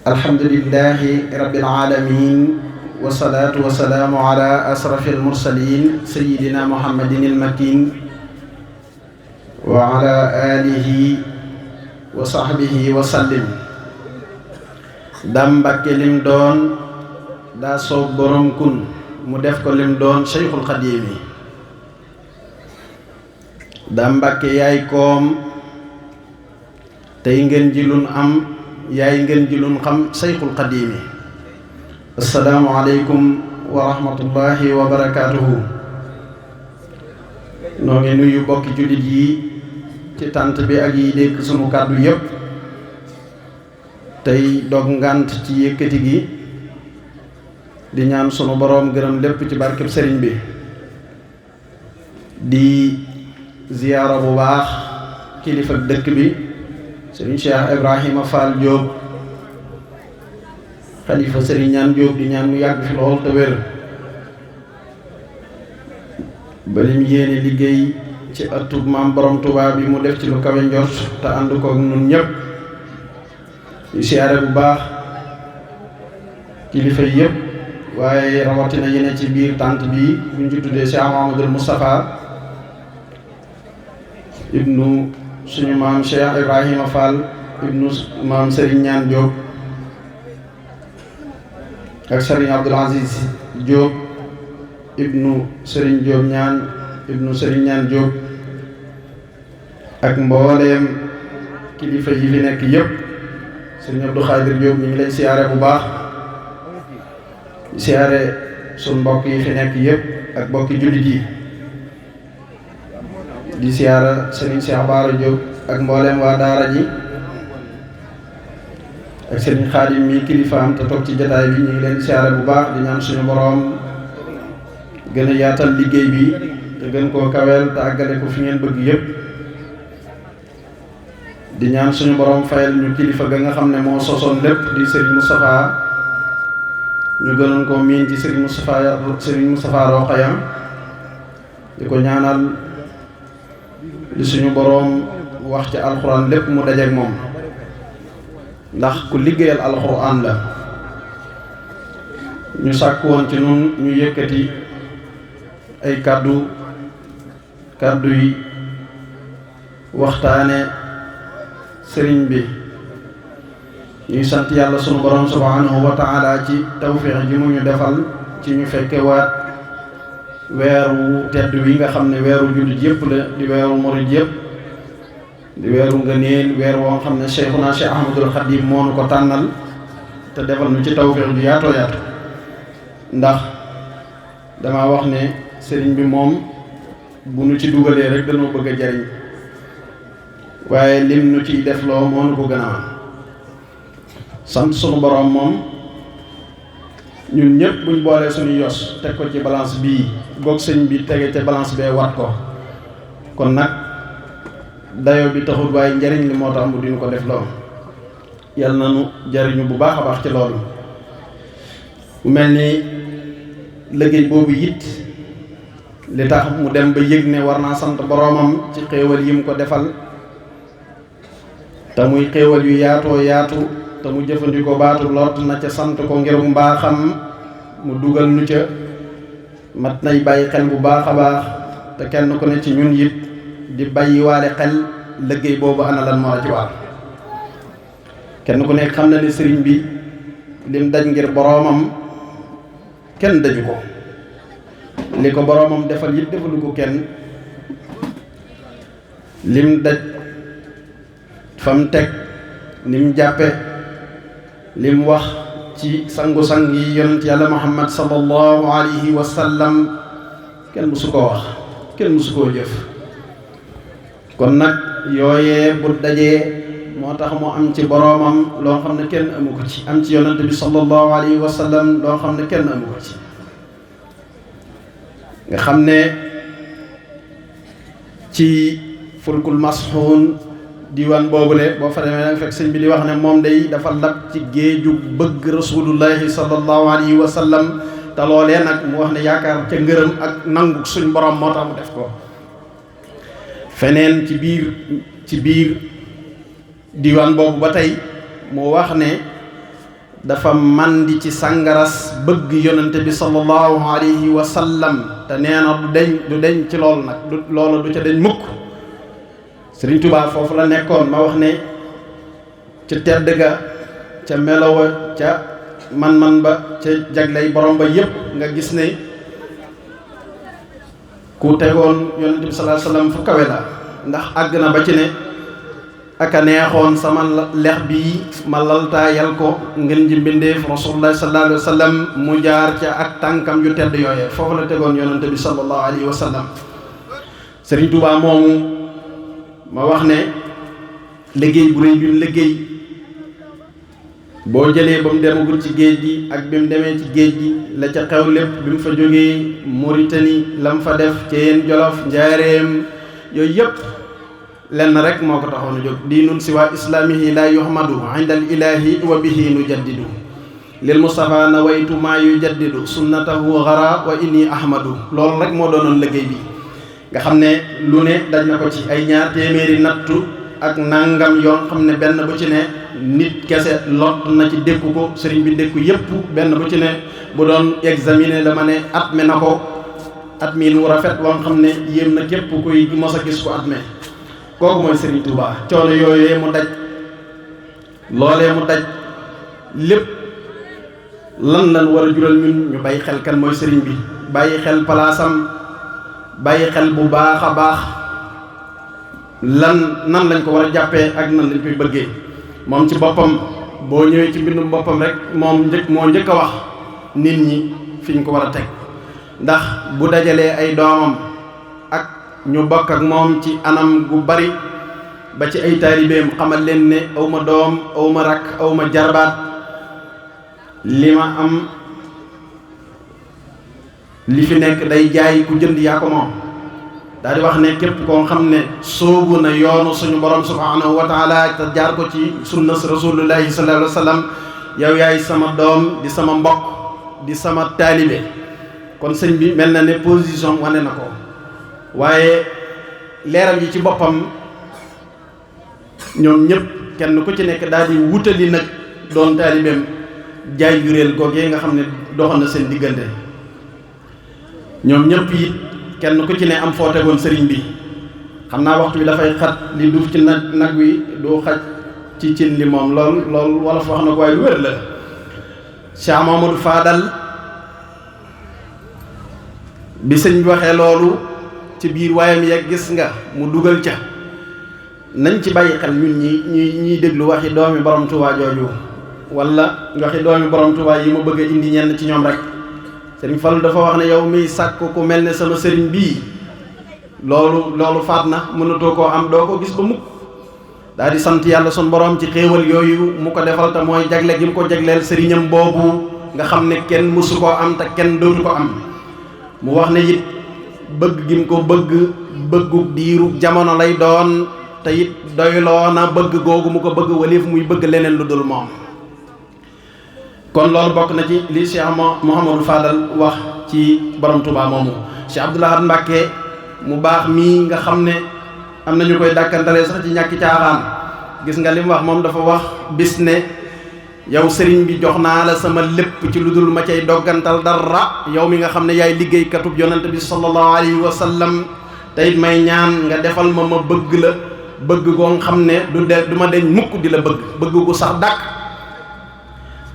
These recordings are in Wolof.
alhamdulillahi rabbil alamin wasalaatu wasalaamu ala asrafil mursalin sayyidina muhammadin al-makin wa ala alihi wa sahbihi wa sallim. Daam Mbàkke lim doon daa soob borom kun mu def ko lim doon Cheikhul Xadim yi. Daam Mbàkke yaay koom tey ngeen ji lun am yaay ngeen ji lun xam Cheikhul Xadim yi. assalaamu aleykum wa rahmatullahi wa barakaatuhu. noo ngi nuyu bokki jullit yi ci tànt bi ak yi dégg sunu kàddu yépp tey dog ngànt ci yëkkati gi di ñaan sunu boroom gërëm lépp ci barkeb sëriñ bi. di ziyaara bu baax kilifa dëkk bi sëriñ Cheikh Ibrahima Fall Diop xalifa sëriñ ñaan Diop di ñaan mu yàgg fi lool te wér ba lim yéene liggéey ci ëttub maam borom Tuubaa bi mu def ci lu kawe njort te ànd ko ak ñun ñëpp. di siyaare bu baax kilifa yëpp waaye rawatina yene ci biir tànt bi buñ ci tuddee Cheikh Mouhamadoul Moustapha ibnu suñu maam Cheikh Ibrahima Fall ibnu maam Serigne Ñaan Diop ak Serigne Abdoul Aziz Diop ibnu Serigne Diop ñaan ibnu Serigne Ñaan Diop ak mbooleem kilifa yi fi nekk yëpp. Serigne Abdou Khadir Diop ñu ngi lay siyaare bu baax siyaare suñ mbokk yi fi nekk yëpp ak mbokki jullit yi. di siyaara Serigne Cheikh Bara Diop ak mbooleem waa daara ji ak Serigne Khadim mi kilifaam te toog ci jataay bi ñu ngi leen siyaare bu baax di ñaan suñu boroom gën a yaatal liggéey bi te gën koo kaweel te àggale ko fi ngeen bëgg yëpp. di ñaan suñu boroom fayal ñu kilifa ga nga xam ne moo sosoon lépp di Serigne Moustapha ñu gënoon koo miin ci Serigne Moustapha Rokhaya di ko ñaanal li suñu boroom wax ci alxuraan lépp mu dajeek moom ndax ku liggéeyal alxuraan la. ñu sàkk woon ci nun ñu yëkkati ay kàddu yi waxtaane sëriñ bi. ñuy sant yàlla sunu borom subhanahu wa taala ci tawfiix ji mu ñu defal ci ñu fekke waat weeru tedd wi nga xam ne weeru jullit yëpp la di weeru murid yëpp di weeru ngëneel weer woo xam ne Cheikhuna Cheikh Ahmadul Khadim moo nu ko tànnal te defal nu ci tawfiix ju yaatoo yaatu. ndax dama wax ne sëriñ bi moom bu nu ci dugalee rek dañoo bëgg a jariñ waaye lim nu ciy def loo moo nu ko gën a am. sant sunu borom moom ñun ñëpp buñ boolee suñu yos teg ko ci balance bii goog sëñ bi tege ca balance bee wat ko kon nag dayo bi taxul waaye njariñ li moo tax mu dinu ko def loo yàlla na nu jariñu bu baax a baax ci loolu. mu mel ni liggéey boobu it li tax mu dem ba yëg ne war naa sant boroomam ci xéewal yi mu ko defal te muy xéewal yu yaatoo yaatu te mu jëfandikoo baatu lot na ca sant ko ngir mbaaxam mu dugal nu ca mat nay bàyyi xel bu baax a baax te kenn ku ne ci ñun it di bàyyi waale xel liggéey boobu ana lan moo la ci war. kenn ku nekk xam na ne sëriñ bi lim daj ngir boroomam kenn daju ko li ko boroomam defal it defalu ko kenn. lim daj fam teg nim jàppe lim wax ci sangu-sang yi yonent yàlla Muhammad sallallahu alayhi wa sallam kenn musu koo wax kenn musu koo jëf. kon nag yooyee bu dajee moo tax mu am ci boroomam loo xam ne kenn amu ko ci am ci yonent bi sallallahu alayhi wa sallam loo xam ne kenn amu ko ci. nga xam ne ci fulkul masxuun diwaan boobule boo fa demee nag fekk sëñ bi di wax ne moom day dafa lab ci géeju bëgg rasulullahi sallallahu alayhi wa sallam te loolee nag mu wax ne yaakaar ca ngërëm ak nangu suñ borom moo tax mu def ko. feneen ci biir diwaan boobu ba tey mu wax ne dafa màndi ci sàngaras bëgg yonente bi sallallahu alayhi wa sallam te nee na du deñ ci loolu nag loolu du ca deñ mukk. Sëriñ Tuubaa foofu la nekkoon ma wax ne ca tedd ga ca melowa ca man-man ba ca jagley borom ba yépp nga gis ne ku tegoon yonente bi sallallahu alayhi wa sallam fu kawe la, ndax àgg na ba ci ne aka neexoon sama lex bii ma laltaayal ko ngeen ji mbindeef rasulullah sallallahu alayhi wa sallam mu jaar ca ak tànkam yu tedd yooyee. foofu la tegoon yonente bi sallallahu alayhi wa sallam. Sëriñ Tuubaa moomu ma wax ne liggéey bu rëy bi mu liggéey boo jëlee ba mu demagul ci géej gi ak bi mu demee ci géej gi la ca xew lépp, bi mu fa jógee Mauritanie la mu fa def, Ceyeen, Jolof, Njaareem, yooyu yëpp lenn rek moo ko taxoon a jóg. diinun siwa islaamihi la yuhmadu inda al ilahi wa bihi nu jaddidu lil Mustafa nawaytu maa yu jaddidu sunnatahu gara wa inni ahmadu. loolu rek moo doonoon liggéey bi nga xam ne lu ne daj na ko ci ay 2 téeméeri nattu ak nangam yoon xam ne benn bu ci ne nit kese lot na ci dékku ko. sëriñ bi dékku yépp benn bu ci ne bu doon examiner dama ne at me na ko at miin wu rafet woon xam ne yéem na képp kuy mos a gis ko at me. kooku mooy Sëriñ Tuubaa. coono yooyee mu daj, loolee mu daj lépp lan lan war a jural ñun ñu bàyyi xel kan mooy sëriñ bi, bàyyi xel palaasam, bàyyi xel bu baax a baax nan lañ ko war a jàppee ak nan lañ koy bëggee. moom ci boppam boo ñëwee ci mbindum boppam rek moo njëkk a wax nit ñi fi ñu ko war a teg, ndax bu dajalee ay doomam ak ñu bokk ak moom ci anam gu bari ba ci ay taalibeem xamal leen ne awma doom awma rakk awma jarbaat, li ma am li fi nekk day jaay ku jënd yaa ko moom. daal di wax ne képp koo xam ne soobu na yoonu suñu borom subhanahu wa taala te jaar ko ci sunna rasulullahi sallallahu alayhi wa sallam, yow yaay sama doom di sama mbokk di sama taalibe. kon sëñ bi mel na ne position wane na ko, waaye leeram yi ci boppam ñoom ñëpp kenn ku ci nekk daal di wutali nag doon taalibeem jaay juréel googee nga xam ne doxal na seen diggante. ñoom ñëpp it kenn ku ci ne am foo tegoon sëriñ bi. xam naa waxtu bi dafay xat, li duuf ci nag wi du xaj ci cin li moom lool wolof wax na ko waaye lu wér la. Cheikh Mamadou Fadal bi sëñ bi waxee loolu ci biir waayam yeeg gis nga mu dugal ca nañ ci bàyyi xel ñun ñuy déglu waxi doomi borom Tuubaa jooju wala waxi doomi borom Tuubaa yi ma bëgg a indi ñenn ci ñoom rek. Sëriñ Fallu dafa wax ne yow miy sàkk ku mel ne sama sëriñ bii loolu faat na, mënatoo koo am, doo ko gis ba mukk. daal di sant yàlla sun borom ci xéewal yooyu mu ko defal te mooy jagle gi mu ko jagleel sëriñam boobu nga xam ne kenn mësu koo am te kenn dootu ko am. mu wax ne it bëgg gi mu ko bëggu diiru jamono lay doon te it doyloo na bëgg googu mu ko bëgg walif muy bëgg leneen lu dul moom. kon loolu bokk na ci li Cheikh Mouhamadou Fadal wax ci borom Touba moomu. Cheikh Abdoul Ahad Mbacké mu baax mii nga xam ne am na ñu koy dàkkantalee sax ci ñàkki caaxaan, gis nga li mu wax moom dafa wax bis ne yow sëriñ bi jox naa la sama lépp ci lu dul ma cay doggantal dara, yow mi nga xam ne yaay liggéeykatub yonent bi sallallahu alayhi wa sallam, te it may ñaan nga defal ma bëgg la bëgg goo xam ne du ma deñ mukk di la bëgg gu sax dàkk.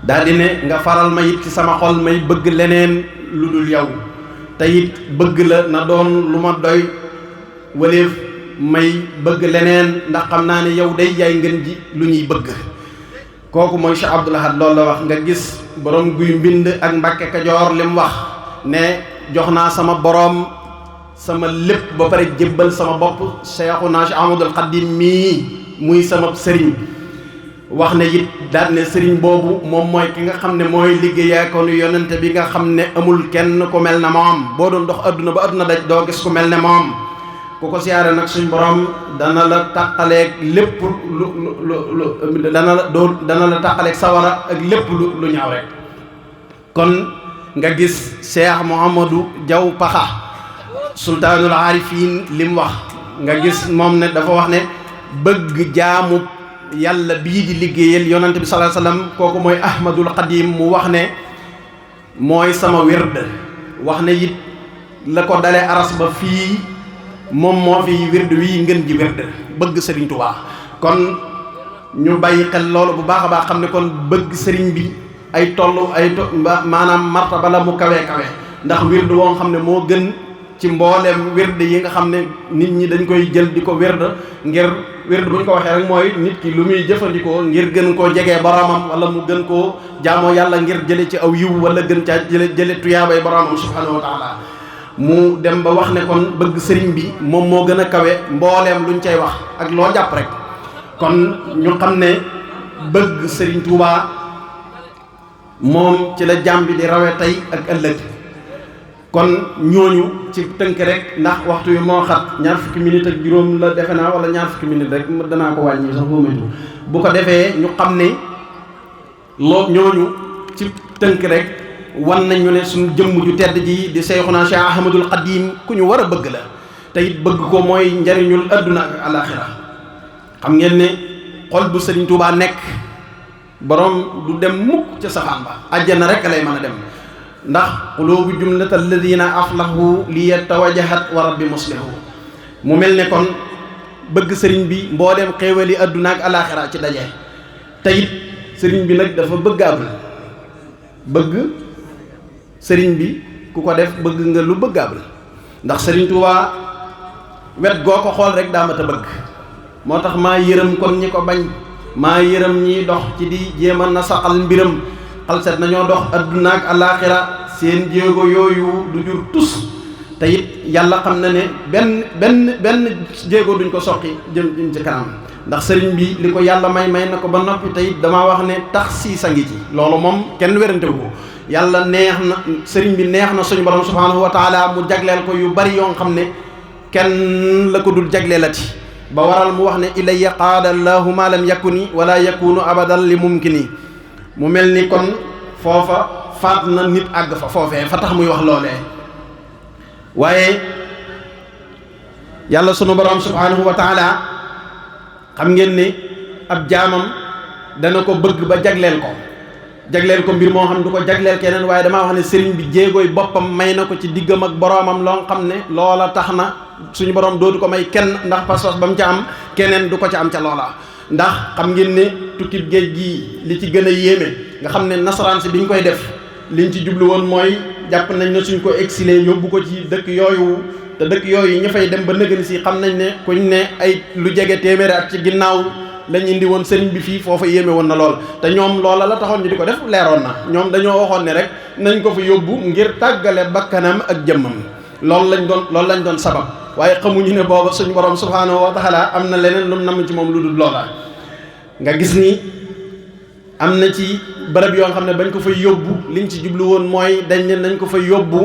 daal di ne nga faral ma it ci sama xol may bëgg leneen lu dul yow, te it bëgg la na doon lu ma doy waleef may bëgg leneen, ndax xam naa ne yow day jaay ngeen ji lu ñuy bëgg. kooku mooy Cheikh Abdoul Ahad loolu la wax. nga gis borom guy mbind ak Mbàkke Kajoor li mu wax ne jox naa sama borom sama lépp ba pare jébbal sama bopp Cheikhuna Cheikh Ahmadul Xadim mii muy sama sëriñ. wax ne it daal ne sëriñ boobu moom mooy ki nga xam ne mooy liggéeyaakoonu yonente bi nga xam ne amul kenn ku mel ne moom. boo doon dox adduna ba adduna daj doo gis ku mel ne moom. ku ko siyaare nag suñ borom dana la tàqaleeg lépp dana la tàqaleeg sawara ak lépp lu ñaaw rek. kon nga gis Cheikh Mouhamadou Diaw Pakha sultaanul aarifin li mu wax nga gis moom ne dafa wax ne bëgg jaamu yàlla bii di liggéeyal yonante bi sallallahu alayhi wasallam kooku mooy Ahmadul Xadim mu wax ne mooy sama wird wax ne it la ko dalee aras ba fii moom moo fi wird wii ngën ji wird bëgg Serigne Touba. kon ñu bàyyi xel loolu bu baax a baax xam ne kon bëgg Serigne bi ay maanaam martaba la mu kawe ndax wird woo xam ne moo gën ci mbooleem wird yi nga xam ne nit ñi dañ koy jël di ko wird ngir wird bu ñu ko waxee rek mooy nit ki lu muy jëfandikoo ngir gën koo jegee boromam wala mu gën koo jaamoo yàlla ngir jële ci aw yiw wala gën caa jële tuyaabay boromam subhanahu wa taala mu dem ba wax ne kon bëgg sëriñ bi moom moo gën a kawe mbooleem luñ cay wax ak loo jàpp rek kon ñu xam ne bëgg sëriñ Touba moom ci la jàmm bi di rawe tey ak ëllëg. kon ñooñu ci tënk rek ndax waxtu wi moo xat ñaar fukki minute ak juróom la defe naa wala ñaar fukki minute rek danaa ko wàññi sax boobu bu ko defee ñu xam ne ñooñu ci tënk rek wan nañu ne suñu jëmm ju tedd ji di Seyxuna Cheikh Ahmadul Xadim ku ñu war a bëgg la te it bëgg ko mooy njariñul adduna ak alaxira xam ngeen ne xol bu Sëriñ Tuubaa nekk borom du dem mukk ca safaan ba àjjana rek lay mën a dem ndax qulubu jumlata alladina aflahu li yatawajahat wa rabbi muslihu mu mel ne kon bëgg sëriñ bi mbooleem xéewali adduna ak alaxira ci daje te it sëriñ bi nag dafa bëggaabul bëgg sëriñ bi ku ko def bëgg nga lu bëggaabul ndax Sëriñ Tuubaa wet goo ko xool rek daa mat a bëgg moo tax maa yërëm kon ñi ko bañ maa yërëm ñiy dox ci di jéema na saxal mbiram xalset nañoo dox adduna ak alaxira seen jéego yooyu du jur tus te it yàlla xam na ne benn jéego duñ ko soqi jëm ci kanam ndax sëriñ bi li ko yàlla may na ko ba noppi te it damaa wax ne tax siis a ngi ci loolu moom kenn wérantewu ko yàlla neex na sëriñ bi neex na suñu borom subhanahu wa taala mu jagleel ko yu bari yoo xam ne kenn la ko dul jagleelati ba waral mu wax ne ilayya qaada allahu ma lam yakuni wala yakunu abadan li mumkini mu mel ni kon foofa faat na nit àgg fa foofee fa tax muy wax loolee waaye yàlla sunu borom subhanahu wa taala xam ngeen ne ab jaamam dana ko bëgg ba jagleel ko mbir moo xam du ko jagleel keneen waaye damaa wax ne sëriñ bi jéegooy boppam may na ko ci diggam ak boroomam loo xam ne loola tax na suñu borom dootu ko may kenn ndax pas-pas ba mu ca am keneen du ko ca am ca loola ndax xam ngeen ne tukkib géej gii li ci gën a yéeme nga xam ne nasaraan si bi ñu koy def liñ ci jublu woon mooy jàpp nañ ne suñ ko exilé yóbbu ko ci dëkk yooyu te dëkk yooyu ña fay dem ba nëgën si xam nañ ne kuñ ne ay lu jege téeméeri at ci ginnaaw lañ indi woon sëriñ bi fii foofa yéeme woon na lool te ñoom loola la taxoon ñu di ko def leeroon na ñoom dañoo waxoon ne rek nañ ko fa yóbbu ngir tàggale bakkanam ak jëmmam loolu lañ doon sabab waaye xamuñu ne booba suñu borom subhaanahu wa taala am na leneen lu mu namm ci moom lu dul loola nga gis ni am na ci barab yoo xam ne bañ ko fa yóbbu liñ ci jublu woon mooy dañ ne nañ ko fa yóbbu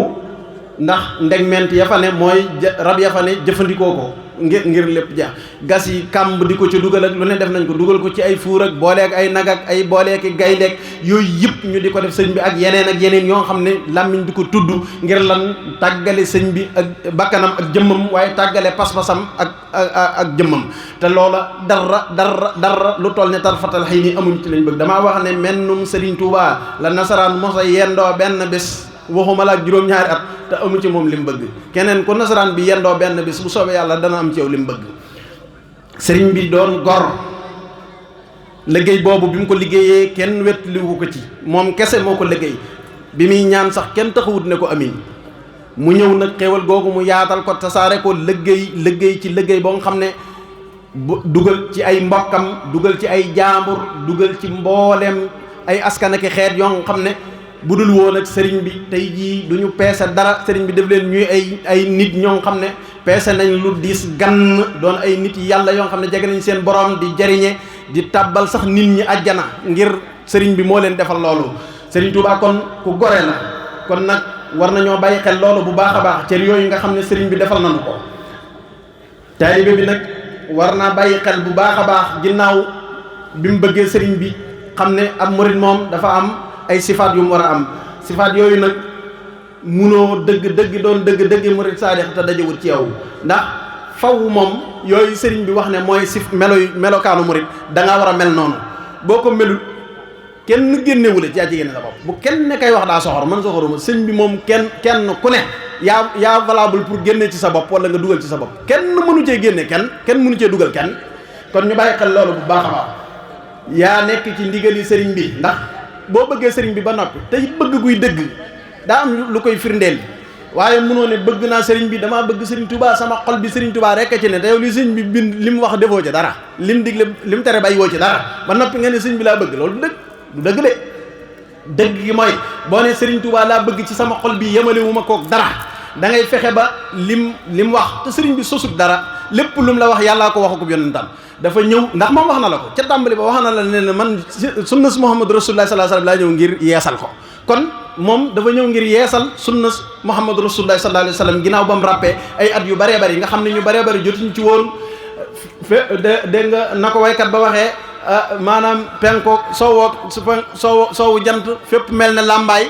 ndax ndegment ya fa ne mooy rab ya fa ne jëfandikoo ko ngir lépp ja gas yi kàmb di ko ci dugal ak lu ne def nañ ko dugal ko ci ay fuur ak booleeg ay nag ak ay booleeki gayndeek yooyu yëpp ñu di ko def sëñ bi ak yeneen yoo xam ne làmmiñ di ko tudd ngir lan tàggale sëñ bi ak bakkanam ak jëmmam waaye tàggale pas-pasam ak jëmmam te loola dara lu toll ne tarfatal xëy ni amuñ ci lañ bëgg damaa wax ne mennum Sëriñ Tuubaa la nasaraan mosa yendoo benn bés waxuma la ak juróom-ñaari at te amu ci moom li mu bëgg keneen ku nasaraan bi yendoo benn bis bu soobee yàlla dana am ci yow li mu bëgg sëriñ bi doon gor liggéey boobu bi mu ko liggéeyee kenn wettaliwu ko ci moom kese moo ko liggéey bi muy ñaan sax kenn taxawut ne ko amin mu ñëw nag xéewal googu mu yaatal ko tasaare ko liggéey ci liggéey boo nga xam ne dugal ci ay mbokkam dugal ci ay jaambur dugal ci mbooleem ay askan ak xeet yoo nga xam ne bu dul woon ak sëriñ bi tey jii du ñu peese dara sëriñ bi def leen ñuy ay nit ñoo xam ne peese nañ lu diis gann doon ay nit yàlla yoo xam ne jege nañ seen borom di jariñe di tàbbal sax nit ñi àjjana ngir sëriñ bi moo leen defal loolu sëriñ Tuubaa kon ku gore la kon nag war nañoo bàyyi xel loolu bu baax a baax cër yooyu nga xam ne sëriñ bi defal nañu ko taalibe bi nag war naa bàyyi xel bu baax a baax ginnaaw bi mu bëggee sëriñ bi xam ne ab murid moom dafa am ay sifaat yu mu war a am sifaat yooyu nag munoo dëgg doon dëgg murid saadix te dajewut ci yow ndax faw moom yooyu sëriñ bi wax ne mooy si melokaanu murit da ngaa war a mel noonu boo ko melul kenn génnewule ci yaa ci génne sa bopp bu kenn kay wax daa soxor man soxoruma sëñ bi moom kenn ku ne yaa valable pour génne ci sa bopp wala nga dugal ci sa bopp kenn mënu cee génne kenn mënu cee dugal kenn kon ñu bàyyi xel loolu bu baax a baax yaa nekk ci ndigali sëriñ bi ndax boo bëggee sëriñ bi ba noppi tey bëgg guy dëgg daa am lu koy firndeel waaye mënoo ne bëgg naa sëriñ bi damaa bëgg sëriñ Touba sama xol bi sëriñ Touba rek ci ne te yow li sëriñ bi bind li mu wax defoo ci dara lim digle lim tere bay woo ci dara ba noppi nga ne sëriñ bi laa bëgg loolu du dëgg de dëgg gi mooy boo ne sëriñ Touba laa bëgg ci sama xol bi yemale wu ma koog dara da ngay fexe ba lim wax te sëriñ bi sosut dara lépp lu mu la wax yàllaa ko waxu ko yonentam dafa ñëw ndax moom wax na la ko ca tàmbali ba wax na la ne man sunna si Muhammad Rasulullah sallallahu alayhi wasallam laa ñëw ngir yeesal ko kon moom dafa ñëw ngir yeesal sunna Muhammad Rasulullah sallallahu alayhi wasallam ginnaaw ba mu ràppee ay at yu bëree bëri nga xam ne ñu bëree bëri jotuñ ci woon dégg nga na ko waykat ba waxee maanaam penkook soowu jant fépp mel ne làmbaay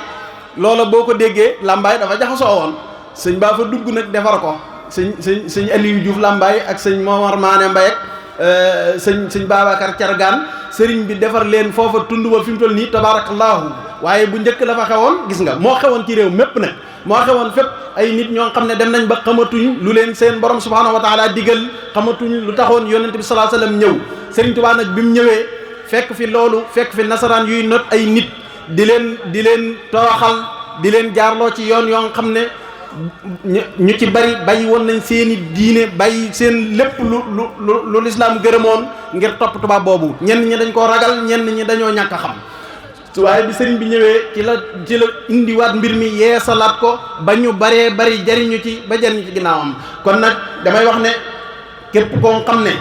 loola boo ko déggee làmbaay dafa jaxasoo woon sëñ baa fa dugg nag defar ko sëñ Aliou Diouf làmbaay ak sëñ Momar Maane Mbaye ak sëñ Babacar Cargaan sëriñ bi defar leen foofa tund ba fi mu toll nii tabaarakallaahu waaye bu njëkk la fa xewoon gis nga moo xewoon ci réew mépp nag moo xewoon fépp ay nit ñoo xam ne dem nañ ba xamatuñ lu leen seen borom subhaanahu wa taala digal xamatuñ lu taxoon yonent bi sallallahu alayhi wasallam ñëw sëriñ Tuubaa nag bi mu ñëwee fekk fi loolu fekk fi nasaraan yuy not ay nit di leen tooxal di leen jaarloo ci yoon yoo xam ne ñu ci bari bàyyi woon nañ seeni diine bàyyi seen lépp lu lislaam gërëmoon ngir topp tubaab boobu ñenn ñi dañ koo ragal ñenn ñi dañoo ñàkk a xam waaye bi sëriñ bi ñëwee ci la indiwaat mbir mi yeesalaat ko ba ñu baree bari jariñu ci ba jariñu ci ginnaawam kon nag damay wax ne képp koo xam ne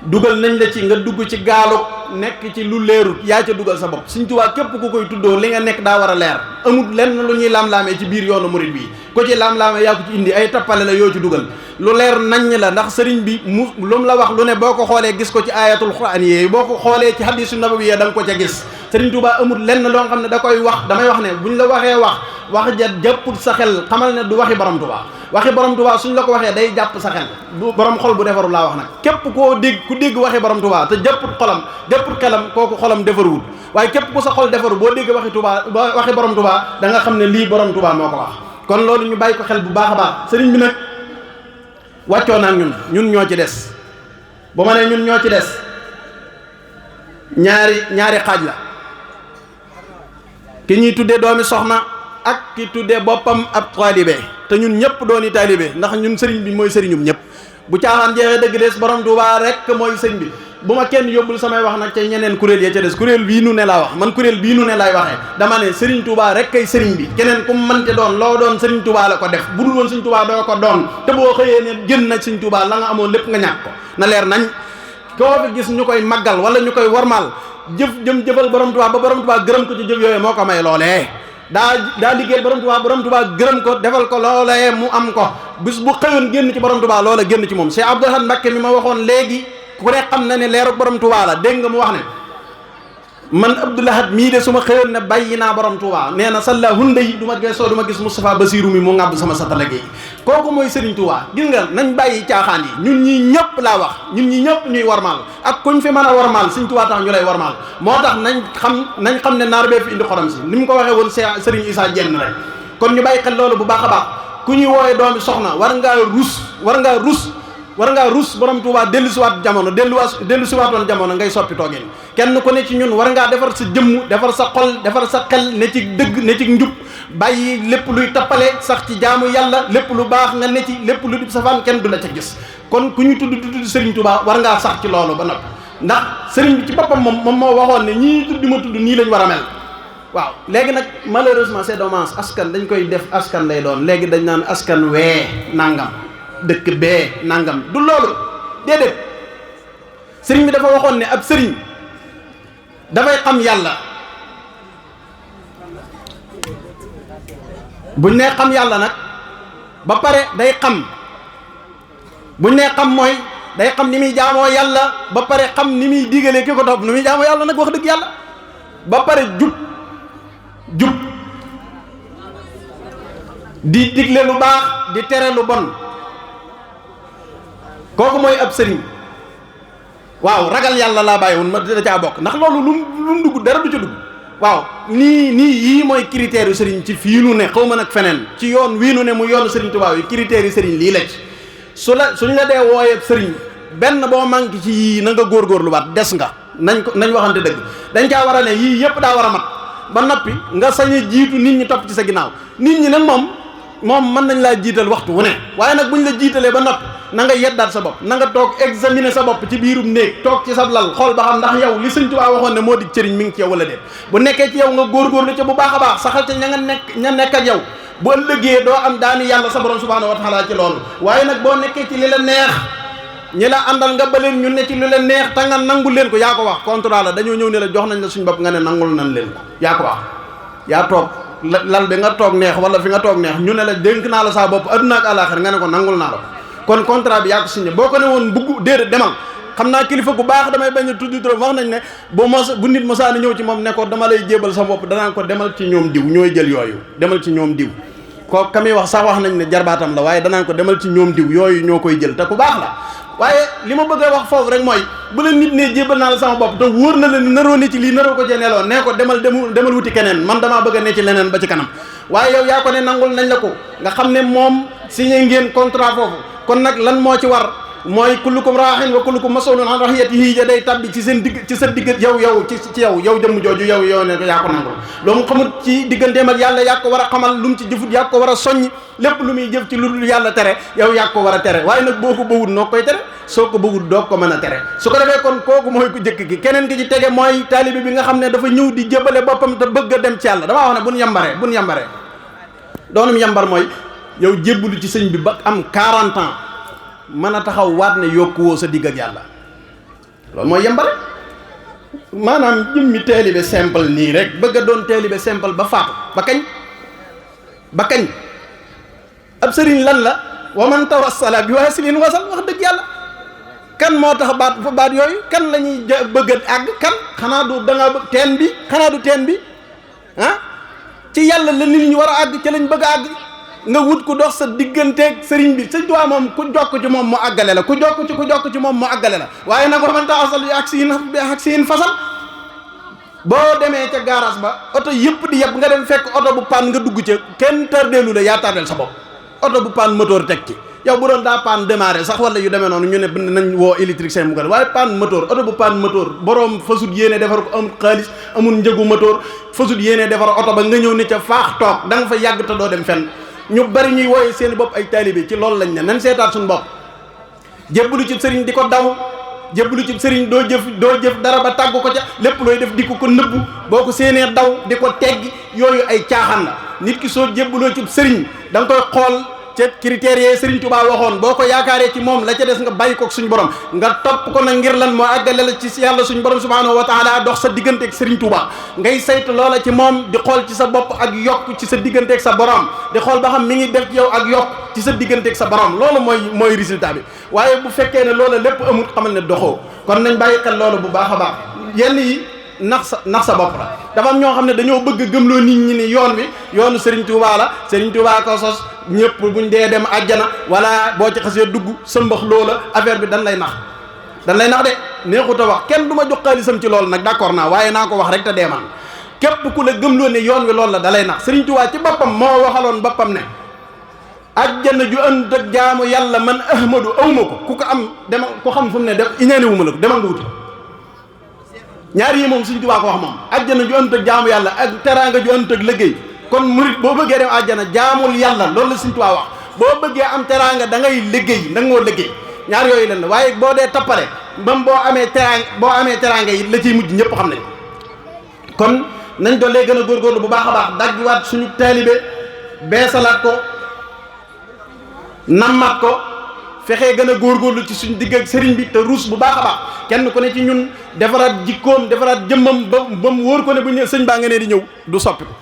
dugal nañ la ci nga dugg ci gaalu nekk ci lu leerut yaa ca dugal sa bopp Sëriñ Tuubaa képp ku koy tuddoo li nga nekk daa war a leer amul lenn lu ñuy laam-laamee ci biir yoonu murid bi ko ci laam-laamee yaa ko ci indi ay tappale la yoo ci dugal lu leer naññ la ndax sëriñ bi lu mu la wax lu ne boo ko xoolee gis ko ci ayatul quraan yi boo ko xoolee ci hadiisu nabawi da nga ko ca gis Sëriñ Tuubaa amul lenn loo xam ne da koy wax damay wax ne buñ la waxee wax ja jàppul sa xel xamal ne du waxi borom Tuubaa waxi borom Tuubaa suñ la ko waxee day jàpp sa xel du borom xol bu defaru laa wax nag képp koo dégg ku dégg waxi borom Tuubaa te jàpput xelam kooku xolam defaruwut waaye képp ku sa xol defaru boo dégg waxi borom Tuubaa da nga xam ne lii borom Tuubaa moo ko wax kon loolu ñu bàyyi ko xel bu baax a baax sëriñ bi nag wàccoo naag ñun ñoo ci des bu ma ne ñun ñoo ci des ñaari xaaj la ki ñuy tuddee doomi soxna ak ki tuddee boppam ab taalibe te ñun ñëpp dooni taalibe ndax ñun sëriñ bi mooy sëriñum ñëpp bu caaxaan jeexee dëgg des borom Tuubaa rek mooy sëriñ bi bu ma kenn yóbbul samay wax nag ca ñeneen kuréel ya ca des kuréel bii nu ne laa wax man kuréel bii nu ne laay waxee dama ne sëriñ Tuubaa rek kay sëriñ bi keneen ku mënte doon loo doon sëriñ Tuubaa la ko def bu dul woon sëriñ Tuubaa doo ko doon te boo xëyee ne gën na sëriñ Tuubaa la nga amoon lépp nga ñàkk ko na leer nañ koo fi gis ñu koy màggal wala ñu koy warmaal jëfal borom Tuubaa ba borom Tuubaa gërëm ko ci jëf yooyu moo ko may loolee daa liggéey borom Tuubaa gërëm ko defal ko loolee mu am ko bis bu xëyoon génn ci borom Tuubaa loola génn ci moom Cheikh Abdou Lahad Mbacké mi ma waxoon léegi ku ne xam na ne leeru borom Tuubaa la dégg nga mu wax ne man Abdou Lahad mii de su ma xëyoon ne bàyyi naa borom Tuubaa nee na salla hunde yi du ma geesoo du ma gis Moustapha Bassirou mi mu ngàbb sama satala gi kooku mooy Serigne Touba gis nga nañ bàyyi caaxaan yi ñun ñii ñëpp laa wax ñun ñii ñëpp ñuy warmaal ak kuñ fi mën a warmaal Serigne Touba tax ñu lay warmaal moo tax nañ xam ne naar bee fi indi xorom si ni mu ko waxee woon Serigne Issa Diène rek kon ñu bàyyi xel loolu bu baax a baax ku ñuy wooyee doomi soxna war ngaa rus borom Tuubaa dellu siwaatoon jamono ngay soppi toogeen kenn ku ne ci ñun war ngaa defar sa jëmm defar sa xol defar sa xel ne ci dëgg ne ci njub bàyyi lépp luy tappale sax ci jaamu yàlla lépp lu baax nga ne ci lépp lu di safaan kenn du la ca gis kon ku ñu tudd Serigne Touba war ngaa sax ci loolu ba noppi ndax Serigne bi ci boppam moom moo waxoon ne ñii tudd ma tudd nii lañ war a mel waaw léegi nag malheureusement c'est dommage askan dañ koy def askan lay doon léegi dañ naan askan wee nangam dëkk bee nangam du loolu déedéet sëriñ bi dafa waxoon ne ab sëriñ dafay xam yàlla buñ nee xam yàlla nag ba pare day xam buñ nee xam mooy day xam ni muy jaamoo yàlla ba pare xam ni muy digalee ki ko topp ni muy jaamoo yàlla nag wax dëgg yàlla ba pare jub di digle lu baax di tere lu bon kooku mooy ab sëriñ. waaw ragal yàlla laa bàyyi woon ma da caa bokk ndax loolu lu mu dugg dara du ca dugg. waaw nii yii mooy critères yu sëriñ ci fii nu ne xaw ma nag feneen ci yoon wii nu ne mu yoonu sëriñ Tuubaa yi critères yi sëriñ lii la ci suñ la dee wooyee sëriñ benn boo manqué ci yii na nga góorgóorlu waat des nga nañ waxante dëgg dañ caa war a ne yii yëpp daa war a mat ba noppi nga sañ a jiitu nit ñi topp ci sa ginnaaw nit ñi nag moom mën nañ laa jiital waxtu wu ne waaye nag buñ la jiitalee ba noppi na nga yeddaat sa bopp na nga toog examiner sa bopp ci biirum néeg toog ci sa lal xool ba xam ndax yow li Sëñ Tuubaa waxoon ne moo di cëriñ mi ngi ci yow wala déet bu nekkee ci yow nga góorgóorlu ca bu baax a baax saxal ca ña nekk ak yow bu ëllëgee doo am daani yàlla sa borom subhaanahu wa taala ci loolu waaye nag boo nekkee ci li la neex ñi la àndal nga baleen ñu ne ci lu leen neex ta nga nangul leen ko yaa ko wax contrat la dañoo ñëw ne la jox nañ la suñ bopp nga ne nangul nañ leen ko yaa ko wax yaa toog lal bi nga toog neex wala fi nga toog neex ñu ne la dénk naa la saa bopp adduna ak àllaaxira nga ne ko nangul naa la ko kon contrat bi yaa ko signé boo ko ne woon bugg déedéet demal xam naa kilifa gu baax damay bañ a tudd trop wax nañ ne bu nit mosaani ñëw ci moom ne ko dama lay jébal sa bopp danaan ko demal ci ñoom diw ñooy jël yooyu demal ci ñoom diw ko kami wax sax wax nañ ne jarbaatam la waaye danaan ko demal ci ñoom diw yooyu ñoo koy jël te ku baax la waaye li ma bëgg a wax foofu rek mooy bu la nit ne jébal naa la sama bopp te wóor na la ni naroo ne ci lii naroo ko cee neloo nee ko demal wuti keneen man damaa bëgg a ne ci leneen ba ci kanam waaye yow yaa ko ne nangul nañ la ko nga xam ne moom signé ngeen contrat foofu kon nag lan moo ci war mooy kullukum raahin wa kullukum mas'ulun an rahiyatihi ja day tabbi ci seen digg ci sa digg yow jëmm jooju yow ne ko yaa ko nangul loo mu xamut ci digganteem ak yàlla yaa ko war a xamal lu mu ci jëfut yaa ko war a soññ lépp lu muy jëf ci lu dul yàlla tere yow yaa ko war a tere waaye nag boo ko bëggul noo koy tere soo ko bëggul doo ko mën a tere su ko defee kon kooku mooy ku jëkk gi keneen ki ci tege mooy taalibe bi nga xam ne dafa ñëw di jébale boppam te bëgg a dem ci yàlla damaa wax ne buñ yambaree doonum yambar mooy yow jébbalu ci sëñ bi ba am 40 ans mën a taxaw waat ne yokkuwoo sa digg ak yàlla loolu mooy yambare maanaam jëmmi taalibe simple nii rek bëgg a doon taalibe simple ba faatu ba kañ ab sëriñ lan la wa man tawassala bi wasilin wasal wax dëgg yàlla kan moo tax baat yooyu kan la ñuy bëgg a àgg kan xanaa du da nga bëgg teen bi ah ci yàlla la nit ñi war a àgg ci lañ bëgg a àgg nga wut ku dox sa digganteeg sëriñ bi Sëñ Tuubaa moom ku jokk ci moom mu àggale la ku jokk ci moom mu àggale la waaye nag wa man tawassal bi ak siin fasal boo demee ca garage ba oto yëpp di yëpp nga dem fekk oto bu paan nga dugg ca kenn tardeelu la yaa tardel sa bopp oto bu paan moteur teg ci yow bu doon daa paan démarré sax wala yu demee noonu ñu ne nañ woo électricien mu ko waaye paan moteur oto bu paan moteur boroom fasut yéene defar ko amul xaalis amul njëgu moteur fasut yéene defar oto ba nga ñëw ne ca faax toog da nga fa yàgg te doo dem fenn ñu bari ñuy wooye seen bopp ay taalibe ci loolu lañ ne nañ seetaat suñu bopp jébbalu ci sëriñ di ko daw jébbalu ci sëriñ doo jëf dara ba tàggu ko ca lépp looy def di ko nëbbu boo ko séenee daw di ko teggi yooyu ay caaxaan la nit ki soo jébbaloo ci sëriñ da nga koy xool ca critères yee Sëriñ Tuubaa waxoon boo ko yaakaaree ci moom la ca des nga bàyyi ko suñ borom nga topp ko nag ngir lan moo àggale la ci yàlla suñ borom subhaanahu wa taala dox sa digganteeg Sëriñ Tuubaa ngay saytu loola ci moom di xool ci sa bopp ak yokk ci sa digganteeg sa borom di xool ba xam mi ngi def ci yow ak yokk ci sa digganteeg sa borom loolu mooy résultat bi waaye bu fekkee ne loola lépp amul xamal ne doxoo kon nañ bàyyi xel loolu bu baax a baax yenn yi nax sa bopp la dafa am ñoo xam ne dañoo bëgg gëmloo nit ñi ni yoonu Serigne Touba la Serigne Touba ko sos ñëpp buñ dee dem àjjana wala boo ci xasee dugg sëmbax loola affaire bi dañ lay nax de neexut a wax kenn du ma jox xaalisam ci loolu nag d'accord naa waaye naa ko wax rek te deemaan képp ku la gëmloo ne yoon wi loolu la da lay nax Serigne Touba ci boppam moo waxaloon boppam ne àjjana ju ënd ak jaamu yàlla man ahmadu awma ko ku ko am demal ko xam fu mu ne def iñaane wu ma la ko demal nga wuti ñaar yi moom Sëriñ Tuubaa ko wax moom àjjana ju ënt ak jaamu yàlla ak teraanga ju ënt ak liggéey kon murit boo bëggee dem àjjana jaamul yàlla loolu la Sëriñ Tuubaa wax boo bëggee am teraanga da ngay liggéey nangoo liggéey ñaar yooyu leen la waaye boo dee tappale bam boo amee teraanga yi la ciy mujj ñëpp xam nañ kon nañ doolee gën a góorgóorlu bu baax a baax daggiwaat suñu taalibe beesalaat ko nammat ko fexee gën a góorgóorlu ci suñ digg ak sëriñ bi te ruus bu baax a baax kenn ku ne ci ñun defaraat jikkoom defaraat jëmmam ba mu wóor ko ne bu ñu sëñ baa nga ne di ñëw du soppi ko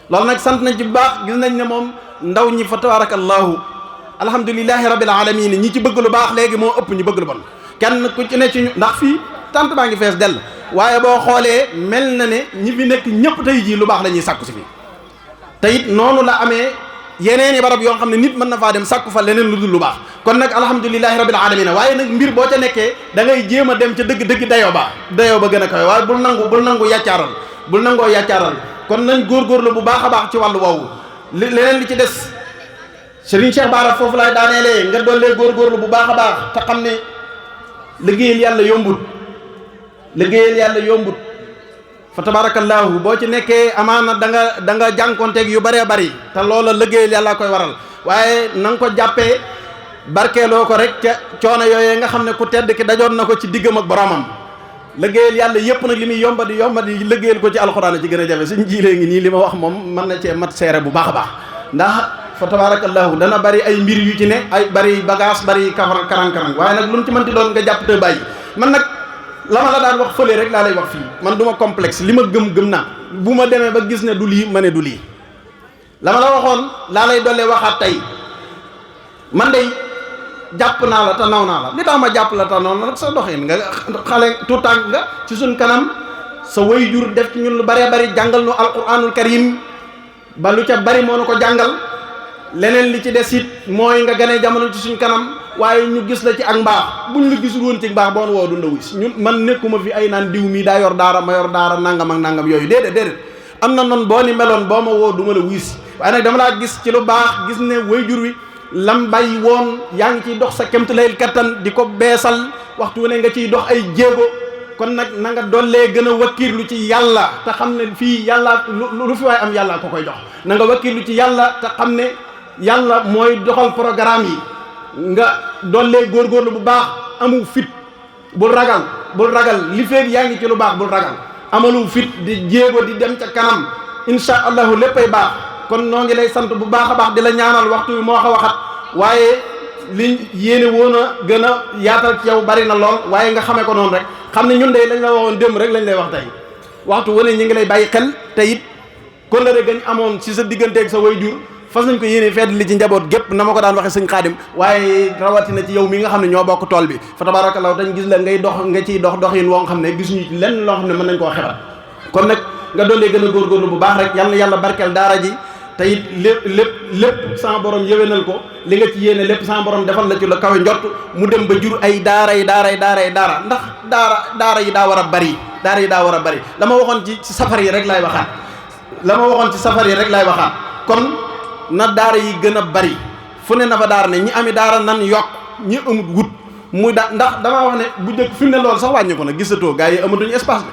loolu nag sant nañ ci bu baax gis nañ ne moom ndaw ñi fa tabarakallahu alhamdulilahi rabbil alamin ñi ci bëgg lu baax léegi moo ëpp ñu bëgg lu bon kenn ku ci ne ci ñu ndax fii tant baa ngi fees dell waaye boo xoolee mel na ne ñi fi nekk ñëpp tey jii lu baax la ñuy sàkku si fii te it noonu la amee yeneeni barab yoo xam ne nit mën na faa dem sàkku fa leneen lu dul lu baax. kon nag alhamdulilahi rabbil alamina waaye nag mbir boo ca nekkee da ngay jéem a dem ca dëgg dayoo ba gën a kawe waaye bul nangu yàccaaral bul nangoo yàccaaral kon nañ góorgóorlu bu baax a baax ci wàllu woowu. leneen li ci des Serigne Cheikh Bara foofu laay daaneelee nga dollee góorgóorlu bu baax a baax te xam ne liggéeyal yàlla yombut fa tabarakallahu boo ci nekkee amaana da nga jànkonteeg yu bëree bëri te loola liggéeyal yàlla koy waral waaye na nga ko jàppee barkeeloo ko rek ca coono yooyee nga xam ne ku tedd ki dajoon na ko ci diggam ak boromam. liggéeyal yàlla yëpp nag li muy yomba di liggéeyal ko ci alxuraan ci gën a jafe suñ jiilee ngi nii li ma wax moom mën na cee mat seere bu baax a baax ndax fa tabarakallahu dana bari ay mbir yu ci ne ay bari bagage bari karang-karang waaye nag lu mu ci mënti doon nga jàpp te bàyyi. man nag la ma la daan wax fële rek laa lay wax fii man du ma complexe li ma gëm naa bu ma demee ba gis ne du lii ma ne du lii la ma la waxoon laa lay dollee waxaat tey man de jàpp naa la te naw naa la li tax ma jàpp la te naw na nag sa doxin nga xale tout tànk nga ci suñ kanam sa waajur def ci ñun lu bëree bëri jàngal nu alquranul karim ba lu ca bëri moo nu ko jàngal leneen li ci des it mooy nga gane jamono ci suñ kanam waaye ñu gis la ci ak mbaax buñ la gisul woon ci mbaax boon woo du ndaw si ñun man nekkuma fi ay naan diw mii daa yor daara ma yor daara nangam ak nangam yooyu déedéet am na noonu boo ni meloon boo ma woo du ma la wuys waaye nag dama laa gis ci lu baax gis ne waajur wi lam bàyyi woon yaa ngi ciy dox sa kéemtalaayal kattan di ko beesal waxtu ne nga ciy dox ay jéego kon nag na nga dollee gën a wakkiirlu ci yàlla te xam ne fii yàlla lu fi waay am yàlla ko koy jox na nga wakkiirlu ci yàlla te xam ne yàlla mooy doxal programme yi nga dollee góorgóorlu bu baax amu fit bul ragal li feeg yaa ngi ci lu baax bul ragal amalu fit di jéego di dem ca kanam insha allahu léppay baax kon noo ngi lay sant bu baax a baax di la ñaanal waxtu wi moo xaw a xat waaye liñ yéene woon a gën a yaatal ci yow bari na lool waaye nga xamee ko noonu rek xam ne ñun de lañ la waxoon démb rek lañ lay wax tey waxtu wane ñu ngi lay bàyyi xel te it kóllëre gañ amoon ci sa digganteeg sa waajur fas nañ ko yéene fedd li ci njaboot gépp na ma ko daan waxee sëñ Xaadim waaye rawatina ci yow mi nga xam ne ñoo bokk tool bi fa tabarakallah dañ gis la ngay dox nga ciy dox yin woo nga xam ne gisuñu ci lenn loo xam ne mën nañ koo xebat kon nag nga doolee gën a góorgóorlu bu baax rek yal na yàlla barkeel daara ji te it lépp sama borom yëwénal ko li nga ci yéene lépp sama borom defal la ci la kawe njott mu dem ba jur ay daara ndax daara yi daa war a bari la ma waxoon ci safar yi rek laay waxaat kon na daara yi gën a bari fu ne na fa daara ne ñi ami daara nan yokk ñi amut wut muy ndax damaa wax ne bu njëkk fi mu ne loolu sax wàññi ko nag gisatoo gars yi amatuñu espace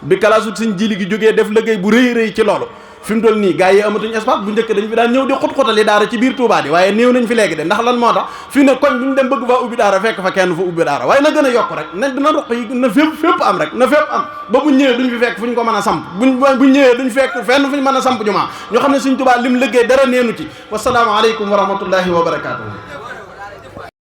bi kalaasut suñ jili gi jógee def liggéey bu rëy ci loolu fi mu toll nii gars yi amatuñu espace bu njëkk dañ fi daan ñëw di xut-xutali daara ci biir Touba di waaye néew nañ fi léegi de ndax lan moo tax fi ne koñ bu ñu dem bëgg faa ubbi daara fekk fa kenn fa ubbi daara waaye na gën a yokk rek na ruq yi na fépp am rek na fépp am ba buñ ñëwee duñ fi fekk fu ñu ko mën a samp buñ ñëwee duñ fekk fenn fu ñu mën a samp jumaa ñoo xam ne suñ Touba lim liggéey dara neenu ci wasalaamu aleykum wa rahmatullahi wa barakaatuh